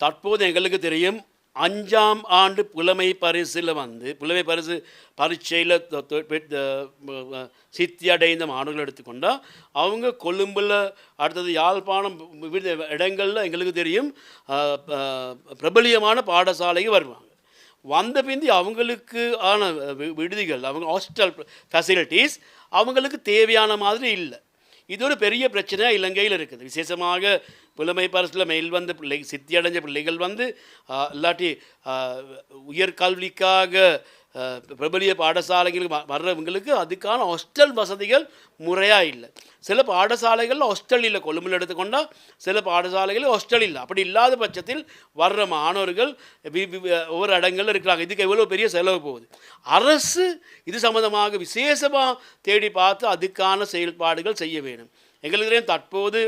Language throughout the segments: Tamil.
தற்போது எங்களுக்கு தெரியும் 5ஆம் ஆண்டு புலமை பரிசில் புலமை பரிசு பரீட்சையில் சித்தி அடைந்த மாணவர்கள் எடுத்துக்கொண்டால் அவங்க கொழும்பில், அடுத்தது யாழ்ப்பாணம், விவித இடங்களில் எங்களுக்கு தெரியும் பிரபலியமான பாடசாலைக்கு வருவாங்க. வந்த பிந்தி அவங்களுக்கு ஆன விடுதிகள், அவங்க ஹாஸ்டல் ஃபெசிலிட்டிஸ் அவங்களுக்கு தேவையான மாதிரி இல்லை. இது ஒரு பெரிய பிரச்சனையாக இலங்கையில் இருக்குது. விசேஷமாக புலமை பரிசில் மேல் சித்தி அடைஞ்ச பிள்ளைகள் இல்லாட்டி உயர்கல்விக்காக பிரபலிய பாடசாலைகளுக்கு வர்றவங்களுக்கு அதுக்கான ஹாஸ்டல் வசதிகள் முறையாக இல்லை. சில பாடசாலைகளில் ஹாஸ்டல் இல்லை. கொழும்பில் எடுத்துக்கொண்டால் சில பாடசாலைகளில் ஹாஸ்டல் இல்லை. அப்படி இல்லாத பட்சத்தில் வர்ற மாணவர்கள் ஒவ்வொரு இடங்களில் இருக்கிறாங்க. இதுக்கு எவ்வளோ பெரிய செலவு போகுது. அரசு இது சம்மந்தமாக விசேஷமாக தேடி பார்த்து அதுக்கான செயல்பாடுகள் செய்ய வேணும். எங்களுக்கு தற்போது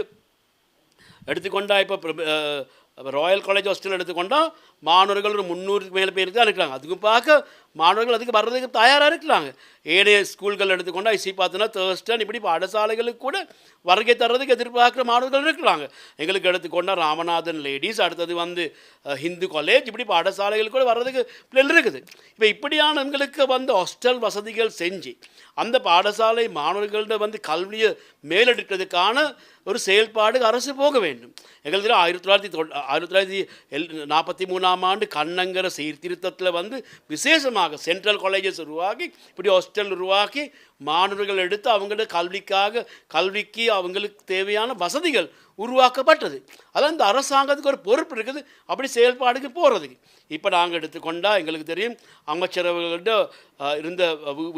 எடுத்துக்கொண்டா இப்போ ராயல் காலேஜ் ஹாஸ்டல் எடுத்துக்கொண்டால் மாணவர்கள் ஒரு 300க்கு மேலே பேருக்கு தான் இருக்கிறாங்க. அதுக்கு பார்க்க மாணவர்கள் அதுக்கு வர்றதுக்கு தயாராக இருக்கிறாங்க. ஏனைய ஸ்கூல்கள் எடுத்துக்கொண்டா பார்த்தோன்னா தேர்ஸ்டன் இப்படி பாடசாலைகளுக்கு கூட வருகை தர்றதுக்கு எதிர்பார்க்குற மாணவர்கள் இருக்கிறாங்க. எங்களுக்கு எடுத்துக்கொண்டால் ராமநாதன் லேடிஸ், அடுத்தது ஹிந்து காலேஜ், இப்படி பாடசாலைகள் கூட வர்றதுக்கு பிள்ளைகள் இருக்குது. இப்போ இப்படியானவங்களுக்கு ஹாஸ்டல் வசதிகள் செஞ்சு அந்த பாடசாலை மாணவர்கள்ட்ட கல்வியை மேலெடுக்கிறதுக்கான ஒரு செயல்பாடு அரசு போக வேண்டும். எங்களுக்கு 1943ஆம் ஆண்டு கண்ணங்கர சீர்திருத்தத்தில் விசேஷமாக சென்ட்ரல் காலேஜஸ் உருவாக்கி இப்படி ஹாஸ்டல் உருவாக்கி மாணவர்கள் எடுத்து அவங்களோட கல்விக்கு அவங்களுக்கு தேவையான வசதிகள் உருவாக்கப்பட்டது. அதான் இந்த அரசாங்கத்துக்கு ஒரு பொறுப்பு இருக்குது அப்படி செயல்பாடுக்கு போகிறதுக்கு. இப்போ நாங்கள் எடுத்துக்கொண்டால் எங்களுக்கு தெரியும் அமைச்சரவர்கள்ட்ட இருந்த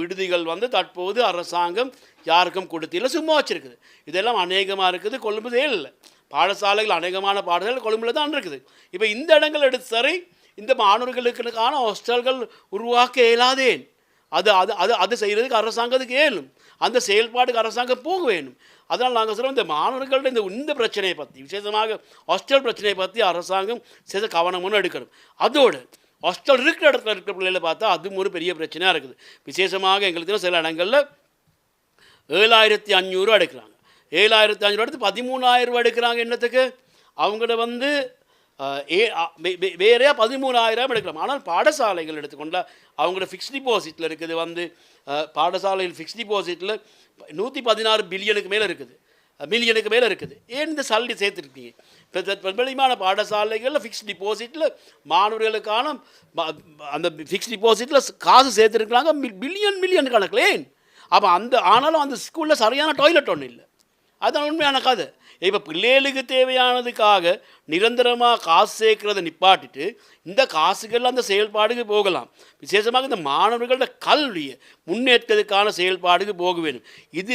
விடுதிகள் தற்போது அரசாங்கம் யாருக்கும் கொடுத்தில சும்மா வச்சுருக்குது. இதெல்லாம் அநேகமாக இருக்குது. கொழும்புதே இல்லை. பாடசாலைகள் அநேகமான பாடசாலைகள் கொழும்பில் தான் இருக்குது. இப்போ இந்த இடங்கள் எடுத்து சரி இந்த மாணவர்களுக்கான ஹாஸ்டல்கள் உருவாக்க இயலாதேன். அது அது அது அது செய்கிறதுக்கு அரசாங்கத்துக்கு ஏலும். அந்த செயல்பாடுக்கு அரசாங்கம் போக வேணும். அதனால் நாங்கள் சொல்கிறோம் இந்த மாணவர்களோட இந்த பிரச்சனையை பற்றி, விசேஷமாக ஹாஸ்டல் பிரச்சனையை பற்றி அரசாங்கம் சில கவனமுன்னு எடுக்கணும். அதோடு ஹாஸ்டல் இருக்கிற இடத்துல இருக்கிற பிள்ளைகளை பார்த்தா அதுவும் ஒரு பெரிய பிரச்சனையாக இருக்குது. விசேஷமாக எங்களுக்கு சில இடங்களில் 7500 எடுக்கிறாங்க. 7500 எடுத்து 13000 எடுக்கிறாங்க. என்னத்துக்கு? அவங்கள வேறையாக 13000 எடுக்கலாம். ஆனால் பாடசாலைகள் எடுத்துக்கொண்டால் அவங்களோட ஃபிக்ஸ்ட் டிபாசிட்டில் இருக்குது பாடசாலையில் ஃபிக்ஸ்ட் டிபாசிட்டில் 116 பில்லியனுக்கு மேலே இருக்குது, மில்லியனுக்கு மேலே இருக்குது. ஏன் இந்த சல்லி சேர்த்துருக்கீங்க? இப்போ வெளிமான பாடசாலைகளில் ஃபிக்ஸ்ட் டிபாசிட்டில் மாணவர்களுக்கான அந்த ஃபிக்ஸ்ட் டிபாசிட்டில் காசு சேர்த்துருக்குறாங்க மில்லியன் கணக்கில். ஏன் அப்போ ஆனாலும் அந்த ஸ்கூலில் சரியான டாய்லெட் ஒன்றும் இல்லை. அதுதான் உண்மையான கதை. இப்போ பிள்ளைகளுக்கு தேவையானதுக்காக நிரந்தரமாக காசு சேர்க்கிறத நிப்பாட்டிட்டு இந்த காசுகள் அந்த செயல்பாடுக்கு போகலாம். விசேஷமாக இந்த மாணவர்களோட கல்வியை முன்னேற்றதுக்கான செயல்பாடுக்கு போக வேணும். இது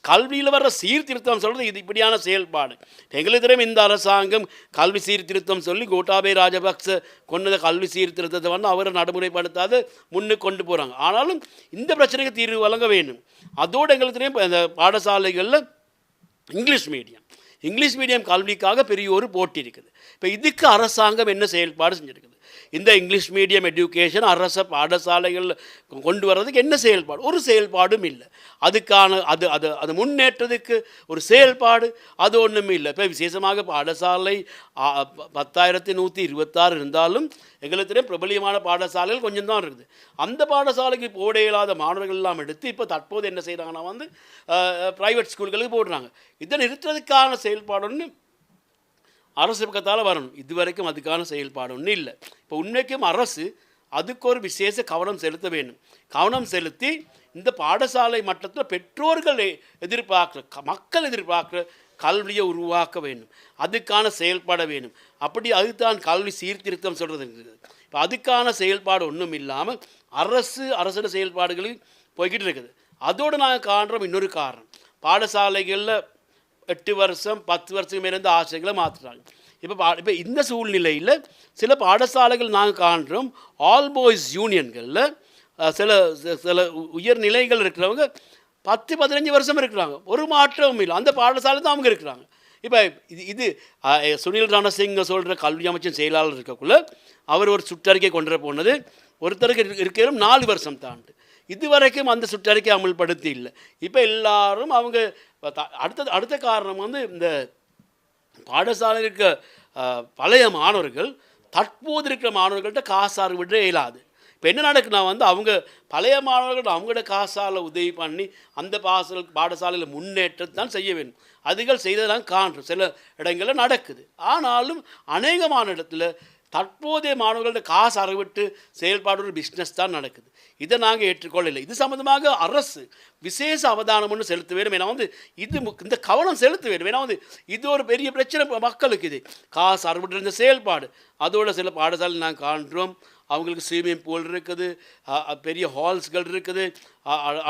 கல்வியில் வர்ற சீர்திருத்தம் சொல்கிறது இது இப்படியான செயல்பாடு. எங்களுக்கு தெரியும் இந்த அரசாங்கம் கல்வி சீர்திருத்தம் சொல்லி கோட்டாபய ராஜபக்ச கொண்டத கல்வி சீர்திருத்தத்தை அவரை நடைமுறைப்படுத்தாத முன்னுக்கு கொண்டு போகிறாங்க. ஆனாலும் இந்த பிரச்சனைக்கு தீர்வு வழங்க வேண்டும். அதோடு எங்களுக்கு தெரியும் இந்த பாடசாலைகளில் இங்கிலீஷ் மீடியம் கல்விக்காக பெரிய ஒரு போட்டி இருக்குது. இப்போ இதுக்கு அரசாங்கம் என்ன செயல்பாடு செஞ்சுருக்குது? இந்த இங்கிலீஷ் மீடியம் எஜுகேஷன் அரச பாடசாலைகள் கொண்டு வர்றதுக்கு என்ன செயல்பாடு? ஒரு செயல்பாடும் இல்லை. அதுக்கான அது முன்னேற்றத்துக்கு ஒரு செயல்பாடு அது ஒன்றும் இல்லை. இப்போ விசேஷமாக பாடசாலை 10,126 இருந்தாலும் எங்களுக்கு பிரபலியமான பாடசாலைகள் கொஞ்சம் தான் இருக்குது. அந்த பாடசாலைக்கு போட இயலாத மாணவர்கள் எல்லாம் எடுத்து இப்போ தற்போது என்ன செய்கிறாங்கன்னா ப்ரைவேட் ஸ்கூல்களுக்கு போடுறாங்க. இதை நிறுத்துறதுக்கான செயல்பாடு ஒன்று அரசு பக்கத்தால் வரணும். இதுவரைக்கும் அதுக்கான செயல்பாடு ஒன்றும் இல்லை. இப்போ உண்மைக்கும் அரசு அதுக்கு ஒரு விசேஷ கவனம் செலுத்த வேண்டும். கவனம் செலுத்தி இந்த பாடசாலை மட்டத்தில் பெற்றோர்கள் மக்கள் எதிர்பார்க்குற கல்வியை உருவாக்க வேண்டும். அதுக்கான செயல்பட வேண்டும். அப்படி அதுதான் கல்வி சீர்திருத்தம் சொல்கிறது. இப்போ அதுக்கான செயல்பாடு ஒன்றும் இல்லாமல் அரசு செயல்பாடுகளில் போய்கிட்டு இருக்குது. அதோடு நாங்கள் காண்றோம் இன்னொரு காரணம். பாடசாலைகளில் 8 வருஷம் 10 வருஷத்துக்கு மேலேருந்து ஆசைகளை மாற்றுறாங்க. இப்போ இந்த சூழ்நிலையில் சில பாடசாலைகள் நாங்கள் காண்றோம் ஆல் பாய்ஸ் யூனியன்களில் சில உயர்நிலைகள் இருக்கிறவங்க 10-15 வருஷம் இருக்கிறாங்க. ஒரு மாற்றமும் இல்லை. அந்த பாடசாலை தான் அவங்க இருக்கிறாங்க. இப்போ இது சுனில் ரணசிங்க சொல்கிற கல்வி அமைச்சின் செயலாளர் இருக்கக்குள்ள அவர் ஒரு சுற்றறிக்கை கொண்டு போனது ஒருத்தருக்கு இருக்கிற 4 வருஷம் தாண்டு இதுவரைக்கும் அந்த சுற்றறிக்கை அமல்படுத்தி இல்லை. இப்போ எல்லாரும் அவங்க அடுத்த காரணம் இந்த பாடசாலையில் இருக்க பழைய மாணவர்கள் தற்போது இருக்கிற மாணவர்கள்ட்ட காசாறு விட இயலாது. இப்போ என்ன நடக்குன்னா அவங்க பழைய மாணவர்கள் அவங்களோட காசால் உதவி பண்ணி அந்த பாடசாலையில் முன்னேற்றத்தான் செய்ய வேண்டும். அதுகள் செய்ததெல்லாம் காண்றோம், சில இடங்களில் நடக்குது. ஆனாலும் அநேகமான இடத்துல தற்போதைய மாணவர்களோட காசு அறவிட்டு செயல்பாடு ஒரு பிஸ்னஸ் தான் நடக்குது. இதை நாங்கள் ஏற்றுக்கொள்ளலை. இது சம்மந்தமாக அரசு விசேஷ அவதானம் ஒன்று செலுத்த வேண்டும். ஏன்னா இது இந்த கவனம் செலுத்த வேண்டும். ஏன்னா இது ஒரு பெரிய பிரச்சனை மக்களுக்கு. இது காசு அறவிட்டு இருந்த செயல்பாடு அதோட சில பாடசாலை நாங்கள் காண்றோம். அவங்களுக்கு ஸ்விம்மிங் பூல் இருக்குது, பெரிய ஹால்ஸ்கள் இருக்குது,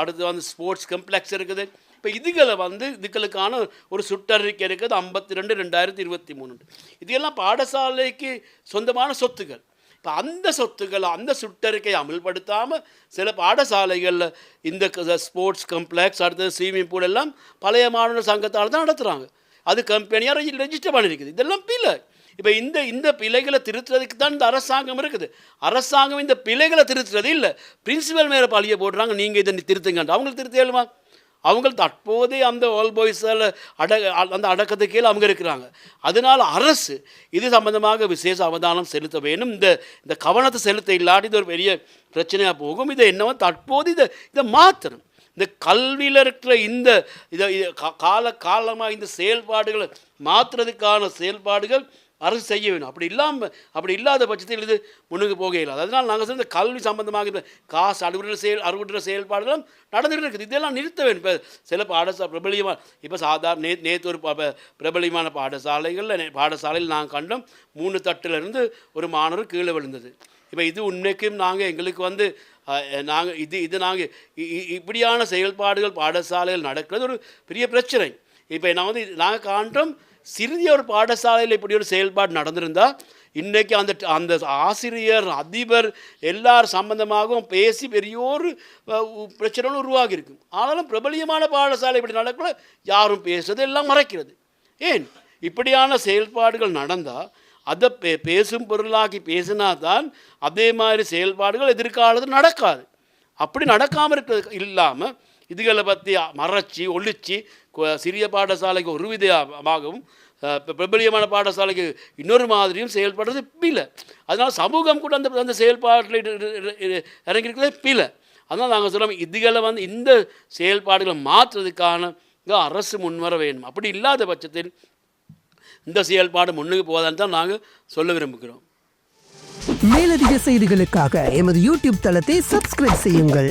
அடுத்து ஸ்போர்ட்ஸ் காம்ப்ளெக்ஸ் இருக்குது. இப்போ இதுகளுக்கான ஒரு சுற்றறிக்கை இருக்குது 52/2023. இதெல்லாம் பாடசாலைக்கு சொந்தமான சொத்துக்கள். இப்போ அந்த சொத்துக்களை அந்த சுற்றறிக்கையை அமல்படுத்தாமல் சில பாடசாலைகளில் இந்த ஸ்போர்ட்ஸ் காம்ப்ளெக்ஸ் அடுத்தது ஸ்விம்மிங் பூல் எல்லாம் பழைய மாணவர் சங்கத்தால் தான் நடத்துகிறாங்க. அது கம்பெனியாக ரெஜிஸ்டர் பண்ணியிருக்குது. இதெல்லாம் பிள்ளை. இப்போ இந்த பிழைகளை திருத்துறதுக்கு தான் இந்த அரசாங்கம் இருக்குது. அரசாங்கம் இந்த பிழைகளை திருத்துறது இல்லை, பிரின்சிபல் மேலே பழியை போடுறாங்க. நீங்கள் இதை திருத்துங்கன்ட்டு அவங்களுக்கு திருத்த இயலுமா? அவங்க தற்போதே அந்த ஆல் பாய்ஸில் அந்த அடக்கத்துக்கு கீழே அவங்க இருக்கிறாங்க. அதனால் அரசு இது சம்பந்தமாக விசேஷ அவதானம் செலுத்த வேணும். இந்த கவனத்தை செலுத்த இல்லாட்டி இது ஒரு பெரிய பிரச்சனையாக போகும். இதை என்னவோ தற்போது இதை மாற்றணும். இந்த கல்வியில் இருக்கிற இந்த காலமாக இந்த செயல்பாடுகளை மாற்றுறதுக்கான செயல்பாடுகள் அரசு செய்ய வேணும். அப்படி இல்லாத பட்சத்தில் இது முன்னுக்கு போக இயலாது. அதனால் நாங்கள் இந்த கல்வி சம்பந்தமாக இந்த காசு அறுவடை செயல்பாடுகளும் நடந்துகிட்டு இருக்குது. இதெல்லாம் நிறுத்த வேண்டும். இப்போ சில பிரபலியமான இப்போ சாதாரண நேற்று ஒரு பிரபலியமான பாடசாலையில் நாங்கள் கண்டோம் 3 தட்டிலிருந்து ஒரு மாணவர் கீழே விழுந்தது. இப்போ இது உண்மைக்கும் எங்களுக்கு நாங்கள் இப்படியான செயல்பாடுகள் பாடசாலைகள் நடக்கிறது ஒரு பெரிய பிரச்சனை. இப்போ நாங்கள் காண்றோம் சிறிய ஒரு பாடசாலையில் இப்படி ஒரு செயல்பாடு நடந்திருந்தால் இன்றைக்கி அந்த ஆசிரியர் அதிபர் எல்லார் சம்பந்தமாகவும் பேசி பெரிய ஒரு பிரச்சனை உருவாகி இருக்கும். ஆனாலும் பிரபலியமான பாடசாலை இப்படி நடக்கல, யாரும் பேசுறது எல்லாம் மறைக்கிறது. ஏன் இப்படியான செயல்பாடுகள் நடந்தால் அதை பேசும் பொருளாக்கி பேசினா தான் அதே மாதிரி செயல்பாடுகள் எதிர்காலத்தில் நடக்காது. அப்படி நடக்காமல் இருக்கிறது இல்லாமல் இதுகளை பற்றி மறைச்சி ஒழிச்சு சிறிய பாடசாலைக்கு ஒரு விதமாகவும் பிரபலியமான பாடசாலைக்கு இன்னொரு மாதிரியும் செயல்படுறது பிள்ளை. அதனால் சமூகம் கூட அந்த செயல்பாட்டில் இறங்கியிருக்கிறதே பிள்ளை. அதனால் நாங்கள் சொல்லுவோம் இதுகளை இந்த செயல்பாடுகளை மாற்றுறதுக்கான அரசு முன்வர வேண்டும். அப்படி இல்லாத பட்சத்தில் இந்த செயல்பாடு முன்னுக்கு போதான்னு தான் நாங்கள் சொல்ல விரும்புகிறோம். மேலதிக செய்திகளுக்காக எமது யூடியூப் தளத்தை சப்ஸ்கிரைப் செய்யுங்கள்.